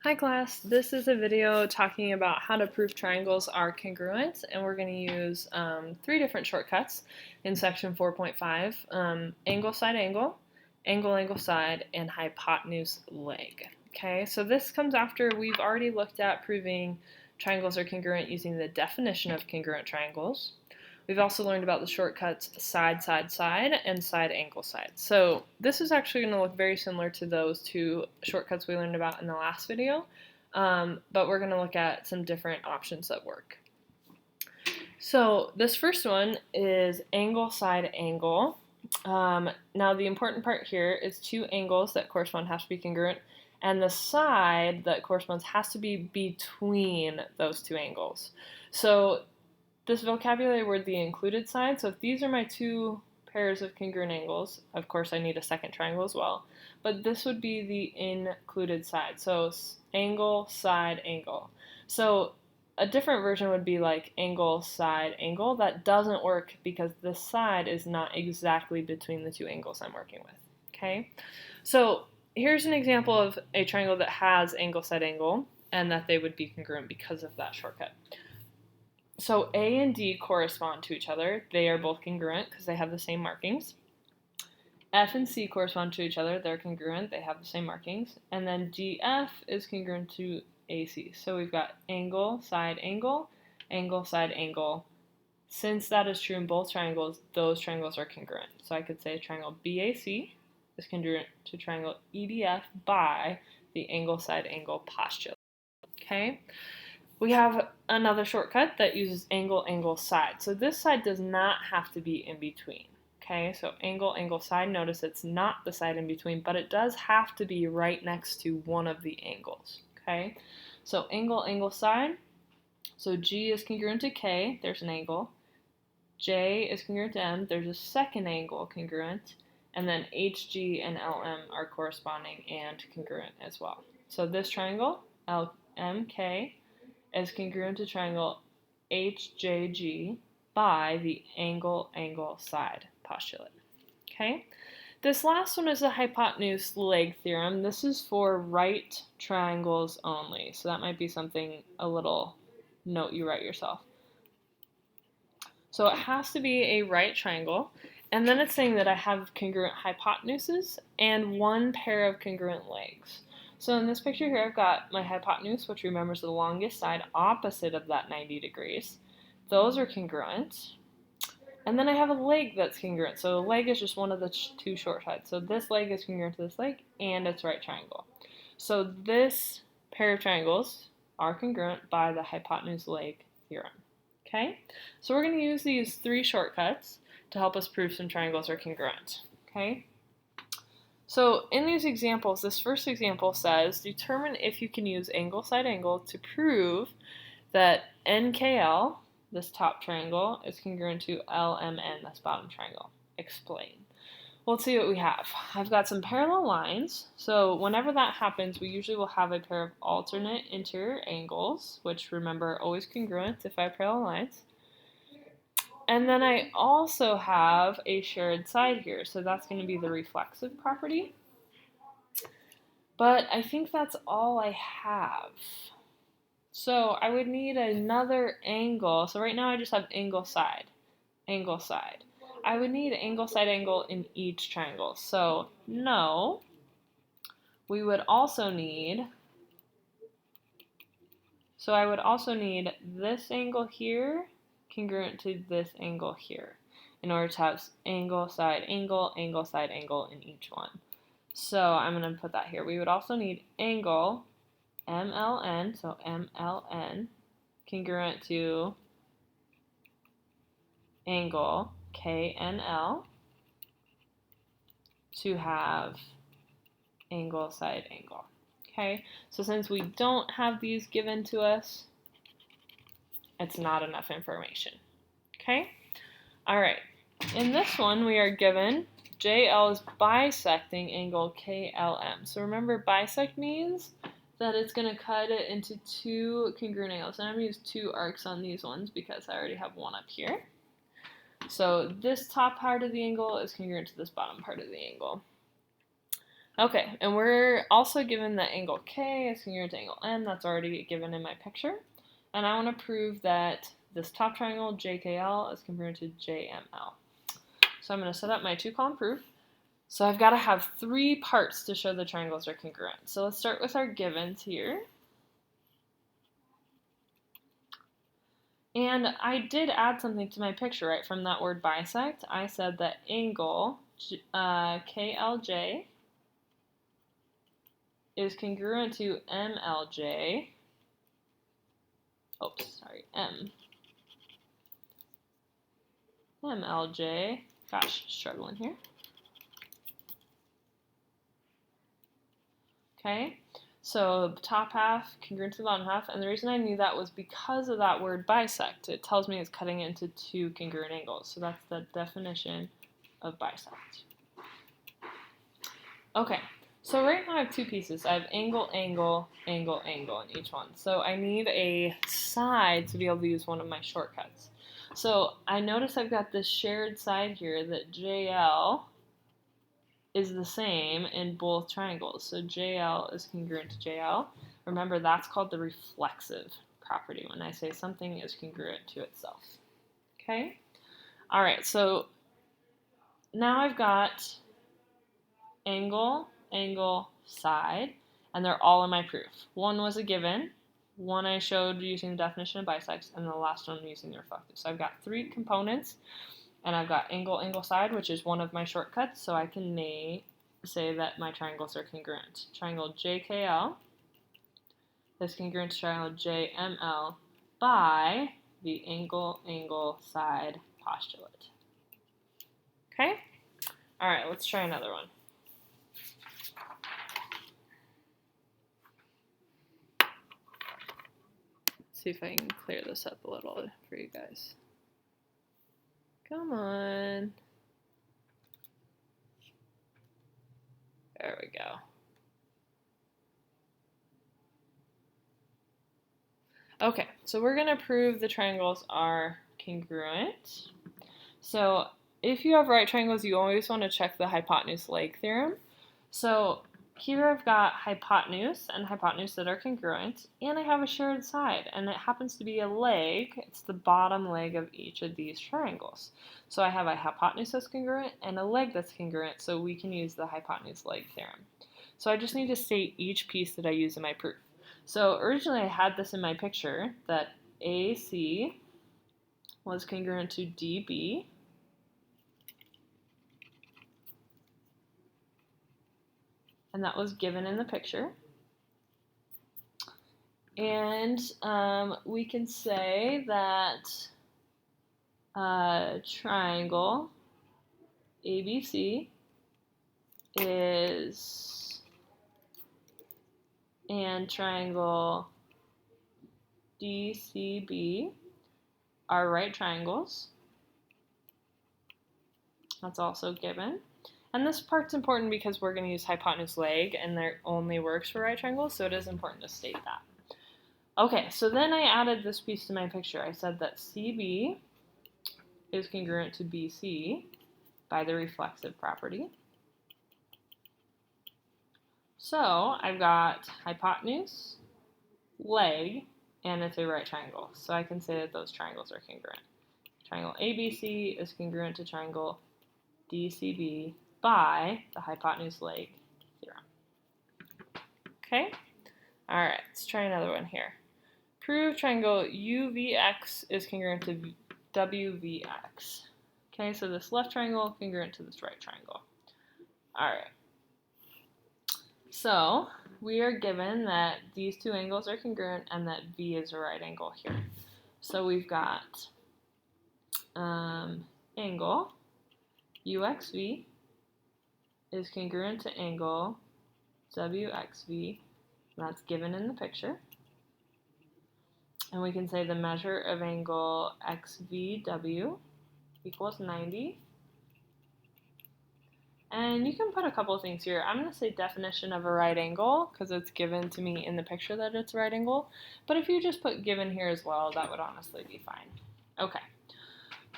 Hi class, this is a video talking about how to prove triangles are congruent, and we're going to use three different shortcuts in section 4.5, angle side angle, angle side, and hypotenuse leg. Okay, so this comes after we've already looked at proving triangles are congruent using the definition of congruent triangles. We've also learned about the shortcuts side, and side, angle, side. So this is actually going to look very similar to those two shortcuts we learned about in the last video, but we're going to look at some different options that work. So this first one is angle, side, angle. Now the important part here is two angles that correspond have to be congruent, and the side that corresponds has to be between those two angles. So this vocabulary word, the included side, so if these are my two pairs of congruent angles, of course I need a second triangle as well, but this would be the included side, so angle, side, angle. So a different version would be like angle, side, angle. That doesn't work because this side is not exactly between the two angles I'm working with, okay? So here's an example of a triangle that has angle, side, angle, and that they would be congruent because of that shortcut. So A and D correspond to each other. They are both congruent because they have the same markings. F and C correspond to each other. They're congruent. They have the same markings. And then GF is congruent to AC. So we've got angle, side, angle, side, angle. Since that is true in both triangles, those triangles are congruent. So I could say triangle BAC is congruent to triangle EDF by the angle, side, angle postulate. Okay? We have another shortcut that uses angle, side. So this side does not have to be in between. Okay, so angle, side. Notice it's not the side in between, but it does have to be right next to one of the angles. Okay, so angle, side. So G is congruent to K, there's an angle. J is congruent to M, there's a second angle congruent. And then HG and LM are corresponding and congruent as well. So this triangle, LMK, is congruent to triangle HJG by the angle, side postulate. Okay? This last one is the hypotenuse leg theorem. This is for right triangles only. So that might be something, a little note you write yourself. So it has to be a right triangle. And then it's saying that I have congruent hypotenuses and one pair of congruent legs. So in this picture here, I've got my hypotenuse, which remembers the longest side opposite of that 90 degrees. Those are congruent. And then I have a leg that's congruent. So a leg is just one of the two short sides. So this leg is congruent to this leg, and it's right triangle. So this pair of triangles are congruent by the hypotenuse leg theorem. Okay? So we're going to use these three shortcuts to help us prove some triangles are congruent. Okay? So in these examples, this first example says, determine if you can use angle, side, angle to prove that NKL, this top triangle, is congruent to LMN, this bottom triangle. Explain. Well, let's see what we have. I've got some parallel lines. So whenever that happens, we usually will have a pair of alternate interior angles, which remember are always congruent if I have parallel lines. And then I also have a shared side here, so that's going to be the reflexive property. But I think that's all I have. So I would need another angle. So right now I just have angle, side. I would need angle, side, angle in each triangle. So no, we would also need, so I would also need this angle here congruent to this angle here in order to have angle, side, angle, side, angle in each one. So I'm going to put that here. We would also need angle, MLN, so MLN, congruent to angle, KNL, to have angle, side, angle. Okay, so since we don't have these given to us, it's not enough information. Okay? All right. In this one, we are given JL is bisecting angle KLM. So remember, bisect means that it's going to cut it into two congruent angles. And I'm going to use two arcs on these ones because I already have one up here. So this top part of the angle is congruent to this bottom part of the angle. Okay, and we're also given that angle K is congruent to angle M. That's already given in my picture. And I want to prove that this top triangle, JKL, is congruent to JML. So I'm going to set up my two-column proof. So I've got to have three parts to show the triangles are congruent. So let's start with our givens here. And I did add something to my picture, right, from that word bisect. I said that angle KLJ is congruent to MLJ. MLJ. Gosh, struggling here. Okay, so the top half congruent to the bottom half, and the reason I knew that was because of that word bisect. It tells me it's cutting into two congruent angles, so that's the definition of bisect. Okay, so right now I have two pieces. I have angle, angle, angle, angle in each one. So I need a side to be able to use one of my shortcuts. So I notice I've got this shared side here that JL is the same in both triangles. So JL is congruent to JL. Remember, that's called the reflexive property when I say something is congruent to itself. Okay? All right, so now I've got angle, angle, side, and they're all in my proof. One was a given, one I showed using the definition of bisects, and the last one using the reflective. So I've got three components, and I've got angle, angle, side, which is one of my shortcuts, so I can say that my triangles are congruent. Triangle JKL is congruent to triangle JML by the angle, angle, side postulate. Okay? All right, let's try another one. See if I can clear this up a little for you guys. Come on. There we go. Okay, so we're going to prove the triangles are congruent. So if you have right triangles, you always want to check the hypotenuse-leg theorem. So here I've got hypotenuse and hypotenuse that are congruent, and I have a shared side, and it happens to be a leg. It's the bottom leg of each of these triangles. So I have a hypotenuse that's congruent and a leg that's congruent, so we can use the hypotenuse-leg theorem. So I just need to state each piece that I use in my proof. So originally I had this in my picture that AC was congruent to DB, and that was given in the picture. And we can say that triangle ABC and triangle DCB are right triangles. That's also given. And this part's important because we're going to use hypotenuse leg, and that only works for right triangles, so it is important to state that. Okay, so then I added this piece to my picture. I said that CB is congruent to BC by the reflexive property. So I've got hypotenuse, leg, and it's a right triangle. So I can say that those triangles are congruent. Triangle ABC is congruent to triangle DCB by the hypotenuse leg theorem. Okay? All right, let's try another one here. Prove triangle UVX is congruent to WVX. Okay, so this left triangle congruent to this right triangle. All right. So we are given that these two angles are congruent and that V is a right angle here. So we've got angle UXV is congruent to angle WXV, and that's given in the picture. And we can say the measure of angle XVW equals 90. And you can put a couple of things here. I'm going to say definition of a right angle because it's given to me in the picture that it's a right angle. But if you just put given here as well, that would honestly be fine. Okay.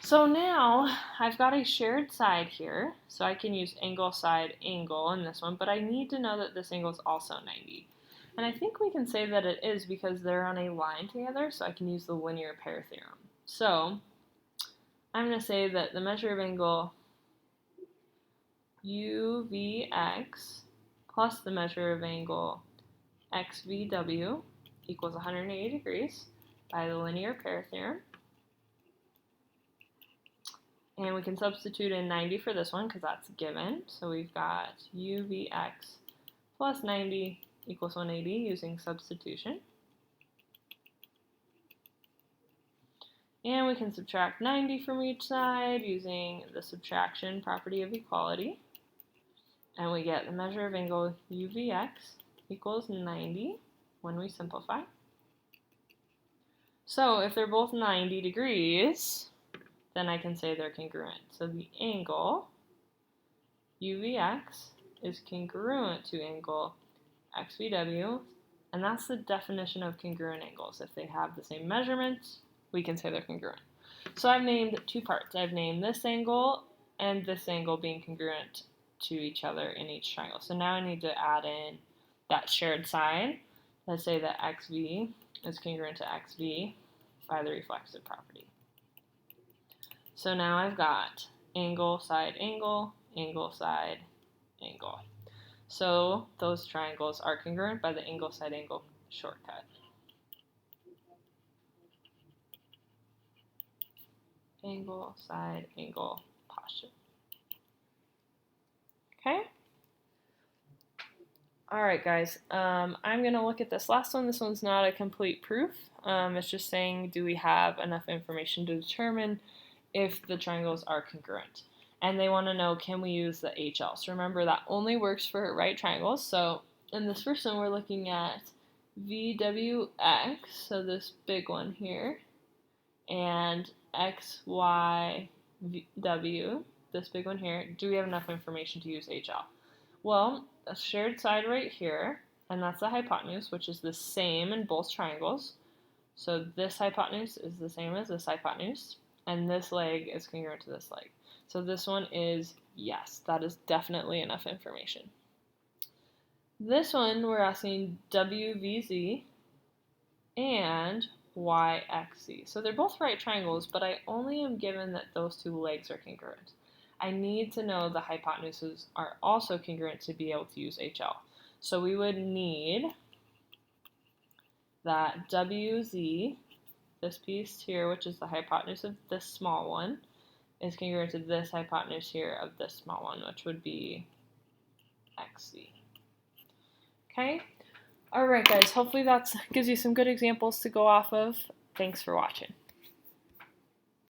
So now I've got a shared side here, so I can use angle, side, angle in this one, but I need to know that this angle is also 90. And I think we can say that it is because they're on a line together, so I can use the linear pair theorem. So I'm going to say that the measure of angle UVX plus the measure of angle XVW equals 180 degrees by the linear pair theorem. And we can substitute in 90 for this one because that's given. So we've got UVX plus 90 equals 180 using substitution. And we can subtract 90 from each side using the subtraction property of equality. And we get the measure of angle UVX equals 90 when we simplify. So if they're both 90 degrees, then I can say they're congruent. So the angle UVX is congruent to angle XVW, and that's the definition of congruent angles. If they have the same measurements, we can say they're congruent. So I've named two parts. I've named this angle and this angle being congruent to each other in each triangle. So now I need to add in that shared side. Let's say that XV is congruent to XV by the reflexive property. So now I've got angle, side, angle, angle, side, angle. So those triangles are congruent by the angle, side, angle shortcut. Angle, side, angle, posture. Okay? Alright guys, I'm going to look at this last one. This one's not a complete proof. It's just saying, do we have enough information to determine if the triangles are congruent? And they want to know, can we use the HL? So remember, that only works for right triangles. So in this first one, we're looking at VWX, so this big one here, and XYW, this big one here. Do we have enough information to use HL? Well, a shared side right here, and that's the hypotenuse, which is the same in both triangles. So this hypotenuse is the same as this hypotenuse, and this leg is congruent to this leg. So this one is yes, that is definitely enough information. This one, we're asking WVZ and YXZ. So they're both right triangles, but I only am given that those two legs are congruent. I need to know the hypotenuses are also congruent to be able to use HL. So we would need that WZ, this piece here, which is the hypotenuse of this small one, is congruent to this hypotenuse here of this small one, which would be XZ. Okay? Alright guys, hopefully that gives you some good examples to go off of. Thanks for watching.